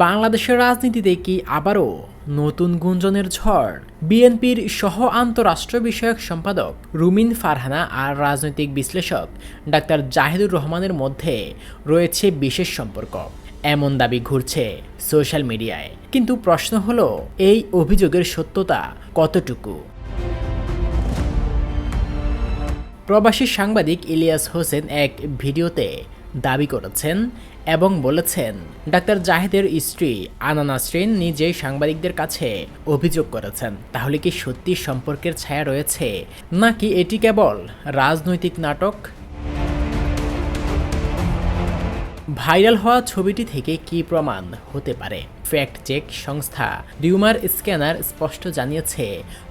বাংলাদেশের রাজনীতিতে কি আবারও নতুন গুঞ্জনের ঝড়? বিএনপির সহ আন্তঃরাষ্ট্র বিষয়ক সম্পাদক রুমিন ফারহানা আর রাজনৈতিক বিশ্লেষক ডাক্তার জাহিদুর রহমানের মধ্যে রয়েছে বিশেষ সম্পর্ক, এমন দাবি ঘুরছে সোশ্যাল মিডিয়ায়। কিন্তু প্রশ্ন হলো, এই অভিযোগের সত্যতা কতটুকু? প্রবাসী সাংবাদিক ইলিয়াস হোসেন এক ভিডিওতে দাবি করেছেন এবং বলেছেন, ডাক্তার জাহিদের স্ত্রী আনা নাসরিন নিজেই সাংবাদিকদের কাছে অভিযোগ করেছেন। তাহলে কি সত্যি সম্পর্কের ছায়া রয়েছে, নাকি এটি কেবল রাজনৈতিক নাটক? ভাইরাল হওয়া ছবিটি থেকে কি প্রমাণ হতে পারে? ফ্যাক্ট চেক সংস্থা রিউমার স্ক্যানার স্পষ্ট জানিয়েছে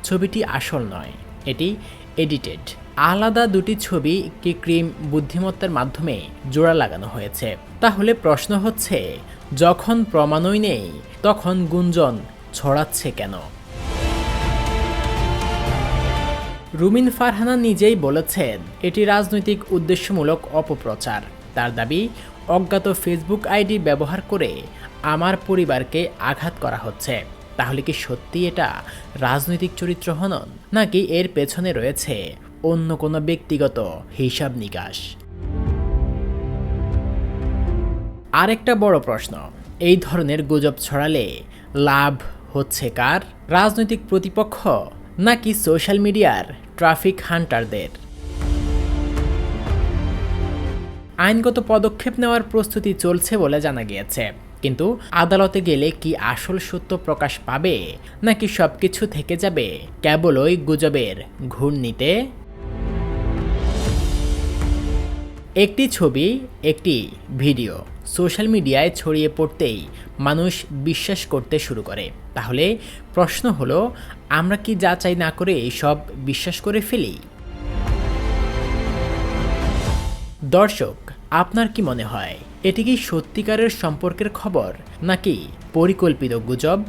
ছবিটি আসল নয়, এটি এডিটেড। আলাদা দুটি ছবি কৃত্রিম বুদ্ধিমত্তার মাধ্যমে জোড়া লাগানো হয়েছে। তাহলে প্রশ্ন হচ্ছে, যখন প্রমাণই নেই তখন গুঞ্জন ছড়াচ্ছে কেন? রুমিন ফারহানা নিজেই বলেছেন, এটি রাজনৈতিক উদ্দেশ্যমূলক অপপ্রচার। তার দাবি, অজ্ঞাত ফেসবুক আইডি ব্যবহার করে আমার পরিবারকে আঘাত করা হচ্ছে। তাহলে কি সত্যি এটা রাজনৈতিক চরিত্র হনন, নাকি এর পেছনে রয়েছে অন্য কোনো ব্যক্তিগত হিসাব নিকাশ? আরেকটা বড় প্রশ্ন, এই ধরনের গুজব ছড়ালে লাভ হচ্ছে কার? রাজনৈতিক প্রতিপক্ষ নাকি সোশ্যাল মিডিয়ার ট্রাফিক হান্টারদের? আইনগত পদক্ষেপ নেওয়ার প্রস্তুতি চলছে বলে জানা গিয়েছে, কিন্তু আদালতে গেলে কি আসল সত্য প্রকাশ পাবে, নাকি সবকিছু থেকে যাবে কেবলই গুজবের ঘূর্ণিতে? একটি ছবি, একটি ভিডিও সোশ্যাল মিডিয়ায় ছড়িয়ে পড়তেই মানুষ বিশ্বাস করতে শুরু করে। তাহলে প্রশ্ন হলো, আমরা কি যাচাই না করে সব বিশ্বাস করে ফেলি? দর্শক, আপনার কি মনে হয়, এটি কি সত্যিকারের সম্পর্কের খবর, নাকি পরিকল্পিত গুজব?